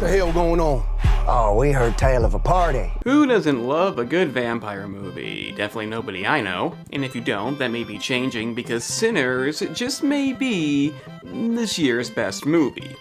the hell going on? Oh, we heard tale of a party. Who doesn't love a good vampire movie? Definitely nobody I know. And if you don't, that may be changing because Sinners just may be this year's best movie.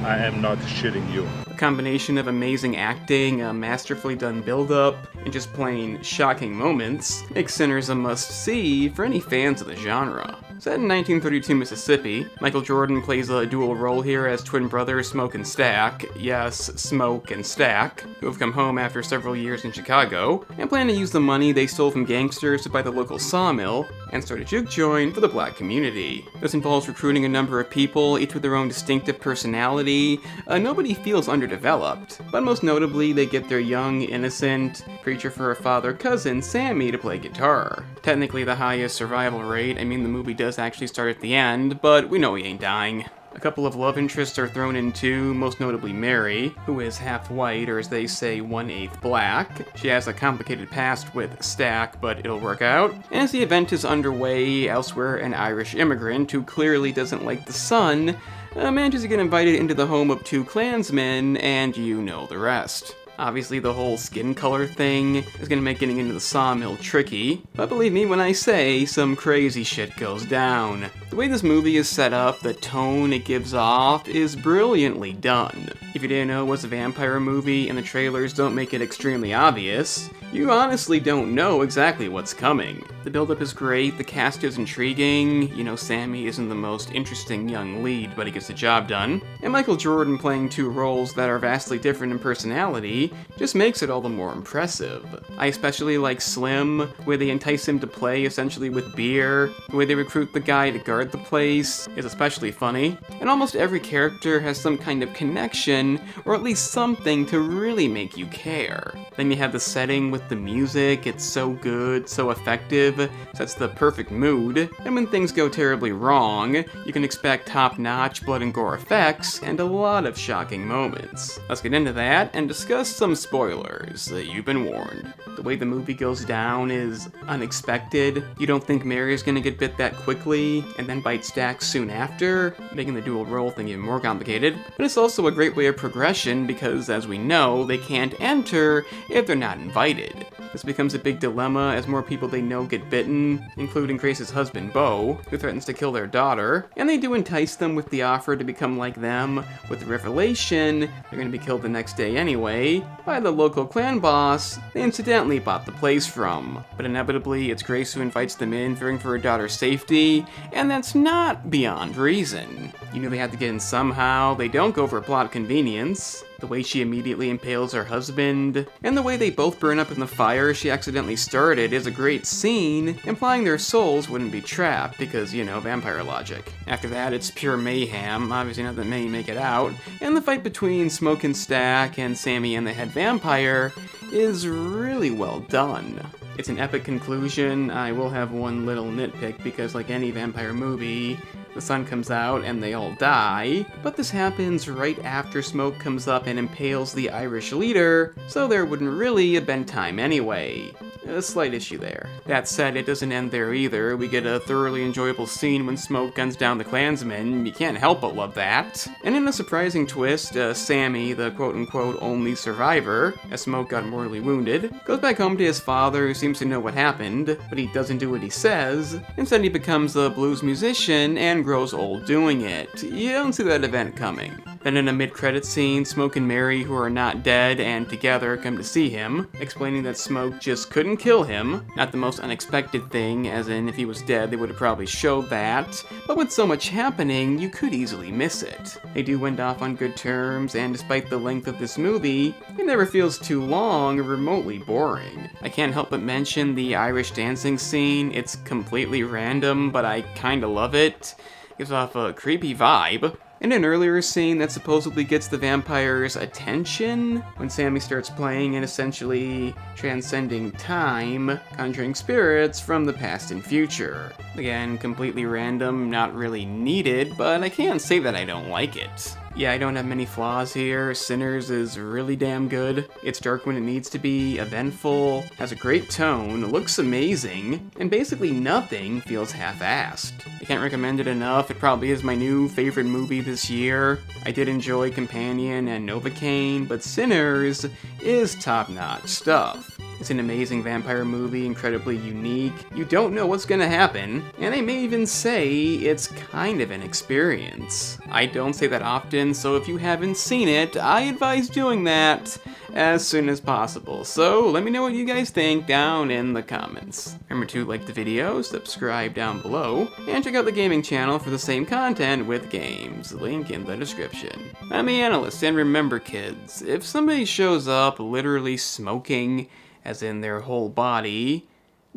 I am not shitting you. A combination of amazing acting, a masterfully done build-up, and just plain shocking moments makes Sinners a must-see for any fans of the genre. Set in 1932 Mississippi, Michael Jordan plays a dual role here as twin brothers Smoke and Stack, yes, Smoke and Stack, who have come home after several years in Chicago, and plan to use the money they stole from gangsters to buy the local sawmill and start a juke joint for the black community. This involves recruiting a number of people, each with their own distinctive personality. Nobody feels underdeveloped, but most notably they get their young, innocent, preacher for a father cousin, Sammy, to play guitar. Technically the highest survival rate, I mean the movie does actually start at the end, but we know he ain't dying. A couple of love interests are thrown in too, most notably Mary, who is half white, or as they say, 1/8 black. She has a complicated past with Stack, but it'll work out. And as the event is underway, elsewhere an Irish immigrant who clearly doesn't like the sun manages to get invited into the home of two Klansmen, and you know the rest. Obviously, the whole skin color thing is gonna make getting into the sawmill tricky, but believe me when I say some crazy shit goes down. The way this movie is set up, the tone it gives off, is brilliantly done. If you didn't know it was a vampire movie and the trailers don't make it extremely obvious, you honestly don't know exactly what's coming. The build-up is great, the cast is intriguing, you know Sammy isn't the most interesting young lead, but he gets the job done, and Michael Jordan playing two roles that are vastly different in personality just makes it all the more impressive. I especially like Slim, the way they entice him to play essentially with beer, the way they recruit the guy to guard the place is especially funny, and almost every character has some kind of connection, or at least something to really make you care. Then you have the setting with the music, it's so good, so effective, sets the perfect mood, and when things go terribly wrong, you can expect top-notch blood and gore effects, and a lot of shocking moments. Let's get into that, and discuss some spoilers. You've been warned. The way the movie goes down is unexpected. You don't think Mary's gonna get bit that quickly, and then bite Stack soon after, making the dual role thing even more complicated. But it's also a great way of progression because, as we know, they can't enter if they're not invited. This becomes a big dilemma as more people they know get bitten, including Grace's husband, Beau, who threatens to kill their daughter, and they do entice them with the offer to become like them, with the revelation they're going to be killed the next day anyway, by the local clan boss they incidentally bought the place from. But inevitably, it's Grace who invites them in, fearing for her daughter's safety, and that's not beyond reason. You knew they had to get in somehow, they don't go for plot convenience. The way she immediately impales her husband, and the way they both burn up in the fire she accidentally started is a great scene, implying their souls wouldn't be trapped because, you know, vampire logic. After that, it's pure mayhem, obviously not that many make it out, and the fight between Smoke and Stack and Sammy and the head vampire is really well done. It's an epic conclusion. I will have one little nitpick because, like any vampire movie, the sun comes out and they all die, but this happens right after Smoke comes up and impales the Irish leader, so there wouldn't really have been time anyway. A slight issue there. That said, it doesn't end there either. We get a thoroughly enjoyable scene when Smoke guns down the Klansmen. You can't help but love that. And in a surprising twist, Sammy, the quote-unquote only survivor, as Smoke got mortally wounded, goes back home to his father who seems to know what happened, but he doesn't do what he says. Instead, he becomes a blues musician and grows old doing it. You don't see that event coming. Then in a mid-credit scene, Smoke and Mary, who are not dead and together, come to see him, explaining that Smoke just couldn't kill him. Not the most unexpected thing, as in if he was dead they would have probably showed that, but with so much happening, you could easily miss it. They do end off on good terms, and despite the length of this movie, it never feels too long or remotely boring. I can't help but mention the Irish dancing scene. It's completely random, but I kinda love it. Gives off a creepy vibe. In an earlier scene that supposedly gets the vampire's attention, when Sammy starts playing and essentially transcending time, conjuring spirits from the past and future. Again, completely random, not really needed, but I can't say that I don't like it. Yeah, I don't have many flaws here. Sinners is really damn good. It's dark when it needs to be, eventful, has a great tone, looks amazing, and basically nothing feels half-assed. I can't recommend it enough. It probably is my new favorite movie this year. I did enjoy Companion and Novocaine, but Sinners is top-notch stuff. It's an amazing vampire movie, incredibly unique. You don't know what's gonna happen, and I may even say it's kind of an experience. I don't say that often, so if you haven't seen it, I advise doing that as soon as possible. So let me know what you guys think down in the comments. Remember to like the video, subscribe down below, and check out the gaming channel for the same content with games. Link in the description. I'm the Analyst, and remember kids, if somebody shows up literally smoking, as in their whole body,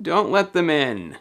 don't let them in.